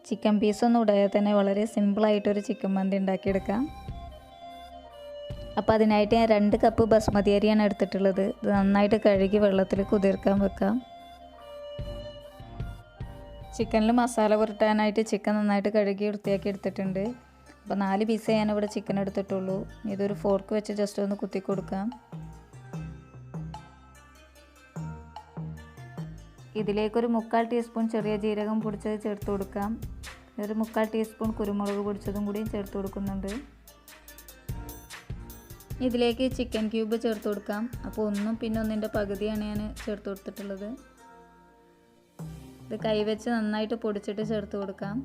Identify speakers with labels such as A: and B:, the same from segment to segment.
A: Chicken പീസൊന്നും ഇടാതെ തന്നെ വളരെ സിമ്പിളായിട്ടൊരു ചിക്കൻ മന്തി ഉണ്ടാക്കിയെടുക്കാം. അപ്പോൾ അതിനായിട്ട് ഞാൻ 2 കപ്പ് ബസ്മതി അരിയാണ് എടുത്തിട്ടുള്ളത്. ഇത് നന്നായിട്ട് കഴുകി വെള്ളത്തിൽ കുതിർക്കാൻ വെക്കാം. ചിക്കനിൽ മസാല പുരട്ടാനായിട്ട് ചിക്കൻ നന്നായിട്ട് കഴുകി വൃത്തിയാക്കി എടുത്തിട്ടുണ്ട്. അപ്പോൾ 4 പീസേ ഞാനിവിടെ ചിക്കൻ എടുത്തിട്ടുള്ളൂ. ഇതൊരു ഫോർക്ക് വെച്ച് ജസ്റ്റ് ഒന്ന് കുത്തി കൊടുക്കാം. ഇതിലേക്കൊരു 3/4 ടീസ്പൂൺ ചെറിയ ജീരകം പൊടിച്ചത് ചേർത്ത് കൊടുക്കാം. ഒരു 3/4 ടീസ്പൂൺ കുരുമുളക് പൊടിച്ചതും കൂടി ചേർത്ത് കൊടുക്കുന്നുണ്ട്. ഇതിലേക്ക് ചിക്കൻ ക്യൂബ് ചേർത്ത് കൊടുക്കാം. അപ്പോൾ ഒന്നും പിന്നെ ഒന്നിൻ്റെ പകുതിയാണ് ഞാൻ ചേർത്ത് കൊടുത്തിട്ടുള്ളത്. ഇത് കൈവച്ച് നന്നായിട്ട് പൊടിച്ചിട്ട് ചേർത്ത് കൊടുക്കാം.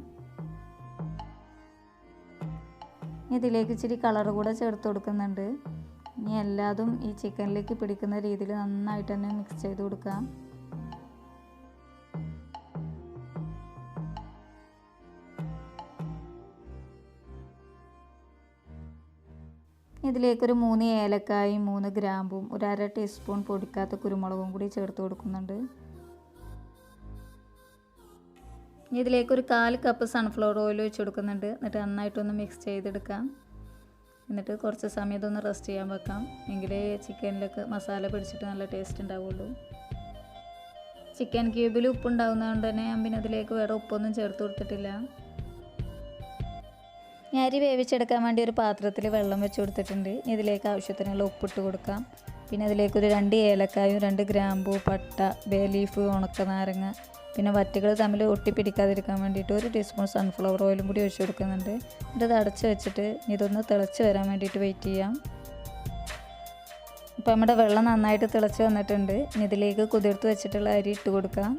A: ഇതിലേക്ക് ഇച്ചിരി കളർ കൂടെ ചേർത്ത് കൊടുക്കുന്നുണ്ട്. ഇനി എല്ലാതും ഈ ചിക്കനിലേക്ക് പിടിക്കുന്ന രീതിയിൽ നന്നായിട്ട് തന്നെ മിക്സ് ചെയ്ത് കൊടുക്കാം. ഇതിലേക്കൊരു 3 ഏലക്കായും 3 ഗ്രാമ്പും 1/2 ടീസ്പൂൺ പൊടിക്കാത്ത കുരുമുളകും കൂടി ചേർത്ത് കൊടുക്കുന്നുണ്ട്. ഇതിലേക്കൊരു 1/4 കപ്പ് സൺഫ്ലവർ ഓയിൽ ഒഴിച്ച് കൊടുക്കുന്നുണ്ട്. എന്നിട്ട് നന്നായിട്ടൊന്ന് മിക്സ് ചെയ്തെടുക്കാം. എന്നിട്ട് കുറച്ച് സമയം ഇതൊന്ന് റെസ്റ്റ് ചെയ്യാൻ വെക്കാം. എങ്കിലേ ചിക്കനിലൊക്കെ മസാല പിടിച്ചിട്ട് നല്ല ടേസ്റ്റ് ഉണ്ടാവുള്ളൂ. ചിക്കൻ ക്യൂബിൽ ഉപ്പുണ്ടാകുന്നതുകൊണ്ട് തന്നെ ഞാൻ പിന്നെ അതിലേക്ക് വേറെ ഉപ്പൊന്നും ചേർത്ത് കൊടുത്തിട്ടില്ല. ഞാൻ അരി വേവിച്ചെടുക്കാൻ വേണ്ടി ഒരു പാത്രത്തിൽ വെള്ളം വെച്ച് കൊടുത്തിട്ടുണ്ട്. ഇതിലേക്ക് ആവശ്യത്തിനുള്ള ഉപ്പിട്ട് കൊടുക്കാം. പിന്നെ അതിലേക്കൊരു 2 ഏലക്കായും 2 ഗ്രാമ്പൂ, പട്ട, ബേ ലീഫ്, ഉണക്ക നാരങ്ങ, പിന്നെ വറ്റുകൾ തമ്മിൽ ഒട്ടിപ്പിടിക്കാതിരിക്കാൻ വേണ്ടിയിട്ട് 1 ടീസ്പൂൺ സൺഫ്ലവർ ഓയിലും കൂടി ഒഴിച്ച് കൊടുക്കുന്നുണ്ട്. എന്നിട്ട് ഇത് അടച്ച് വെച്ചിട്ട് ഇതൊന്ന് തിളച്ച് വരാൻ വേണ്ടിയിട്ട് വെയിറ്റ് ചെയ്യാം. അപ്പോൾ നമ്മുടെ വെള്ളം നന്നായിട്ട് തിളച്ച് വന്നിട്ടുണ്ട്. ഇനി ഇതിലേക്ക് കുതിർത്ത് വെച്ചിട്ടുള്ള അരി ഇട്ട് കൊടുക്കാം.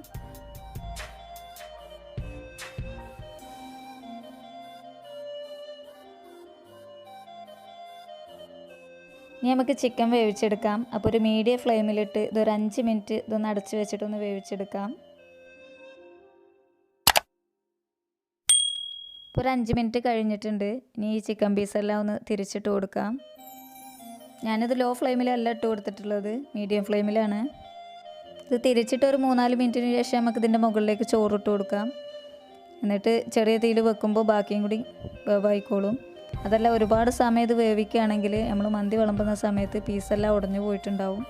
A: ഇനി നമുക്ക് ചിക്കൻ വേവിച്ചെടുക്കാം. അപ്പോൾ ഒരു മീഡിയം ഫ്ലെയിമിലിട്ട് ഇതൊരു 5 മിനിറ്റ് ഇതൊന്ന് അടച്ച് വെച്ചിട്ടൊന്ന് വേവിച്ചെടുക്കാം. ഇപ്പോൾ ഒരു 5 മിനിറ്റ് കഴിഞ്ഞിട്ടുണ്ട്. ഇനി ഈ ചിക്കൻ പീസെല്ലാം ഒന്ന് തിരിച്ചിട്ട് കൊടുക്കാം. ഞാനിത് ലോ ഫ്ലെയിമിലല്ല ഇട്ട് കൊടുത്തിട്ടുള്ളത്, മീഡിയം ഫ്ലെയിമിലാണ്. ഇത് തിരിച്ചിട്ട് ഒരു 3-4 മിനിറ്റിന് ശേഷം നമുക്ക് ഇതിൻ്റെ മുകളിലേക്ക് ചോറിട്ട് കൊടുക്കാം. എന്നിട്ട് ചെറിയ തീയിൽ വെക്കുമ്പോൾ ബാക്കിയും കൂടി വേവായിക്കോളും. അതല്ല ഒരുപാട് സമയം ഇത് വേവിക്കുകയാണെങ്കിൽ നമ്മൾ മന്തി വിളമ്പുന്ന സമയത്ത് പീസെല്ലാം ഉടഞ്ഞു പോയിട്ടുണ്ടാവും.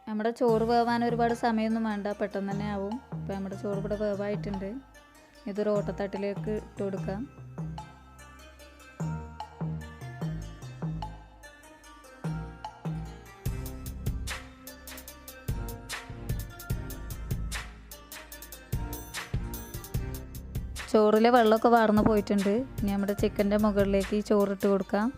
A: നമ്മുടെ ചോറ് വേവാൻ ഒരുപാട് സമയമൊന്നും വേണ്ട, പെട്ടെന്ന് തന്നെ ആവും. അപ്പോൾ നമ്മുടെ ചോറ് ഇവിടെ വേവായിട്ടുണ്ട്. ഇതൊരു ഓട്ടത്തട്ടിലേക്ക് ഇട്ട് കൊടുക്കാം. ചോറിലെ വെള്ളമൊക്കെ വാർന്നു പോയിട്ടുണ്ട്. ഇനി നമ്മുടെ ചിക്കൻ്റെ മുകളിലേക്ക് ഈ ചോറിട്ട് കൊടുക്കാം.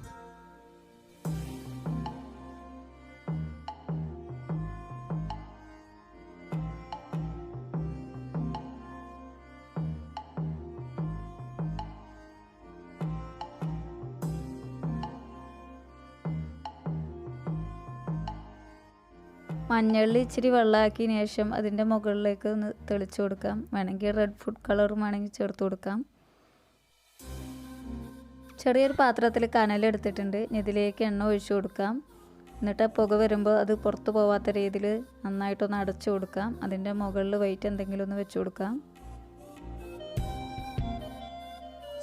A: മഞ്ഞളിൽ ഇച്ചിരി വെള്ളമാക്കിയതിന് ശേഷം അതിൻ്റെ മുകളിലേക്ക് ഒന്ന് തെളിച്ച് കൊടുക്കാം. വേണമെങ്കിൽ റെഡ് ഫുഡ് കളറും വേണമെങ്കിൽ ചേർത്ത് കൊടുക്കാം. ചെറിയൊരു പാത്രത്തിൽ കനലെടുത്തിട്ടുണ്ട്. ഇതിലേക്ക് എണ്ണ ഒഴിച്ചു കൊടുക്കാം. എന്നിട്ട് പുക വരുമ്പോൾ അത് പുറത്ത് പോവാത്ത രീതിയിൽ നന്നായിട്ടൊന്ന് അടച്ചു കൊടുക്കാം. അതിൻ്റെ മുകളിൽ വെയിറ്റ് എന്തെങ്കിലും ഒന്ന് വെച്ച് കൊടുക്കാം.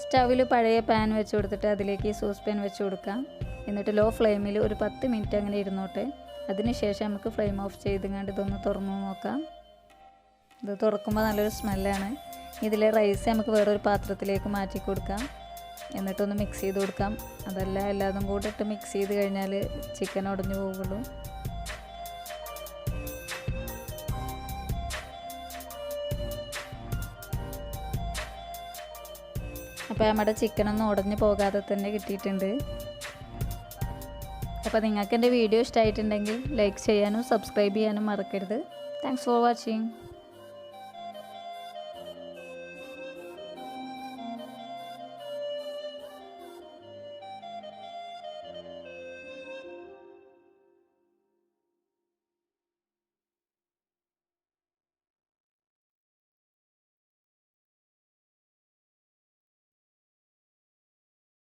A: സ്റ്റൗവിൽ പഴയ പാൻ വെച്ച് കൊടുത്തിട്ട് അതിലേക്ക് ഈ സോസ് പാൻ വെച്ച് കൊടുക്കാം. എന്നിട്ട് ലോ ഫ്ലെയിമിൽ ഒരു 10 മിനിറ്റ് അങ്ങനെ ഇരുന്നോട്ടെ. അതിനുശേഷം നമുക്ക് ഫ്ലെയിം ഓഫ് ചെയ്തുകൊണ്ട് ഇതൊന്ന് തുറന്നു നോക്കാം. ഇത് തുറക്കുമ്പോൾ നല്ലൊരു സ്മെല്ലാണ്. ഇതിലെ റൈസ് നമുക്ക് വേറൊരു പാത്രത്തിലേക്ക് മാറ്റി കൊടുക്കാം. എന്നിട്ടൊന്ന് മിക്സ് ചെയ്ത് കൊടുക്കാം. അതല്ല എല്ലാതും കൂടെ ഇട്ട് മിക്സ് ചെയ്ത് കഴിഞ്ഞാൽ ചിക്കൻ ഉടഞ്ഞു പോകുള്ളൂ. അപ്പോൾ നമ്മുടെ ചിക്കനൊന്നും ഉടഞ്ഞു പോകാതെ തന്നെ കിട്ടിയിട്ടുണ്ട്. അപ്പോൾ നിങ്ങൾക്ക് എൻ്റെ വീഡിയോ ഇഷ്ടമായിട്ടുണ്ടെങ്കിൽ ലൈക്ക് ചെയ്യാനും സബ്സ്ക്രൈബ് ചെയ്യാനും മറക്കരുത്. Thanks for watching.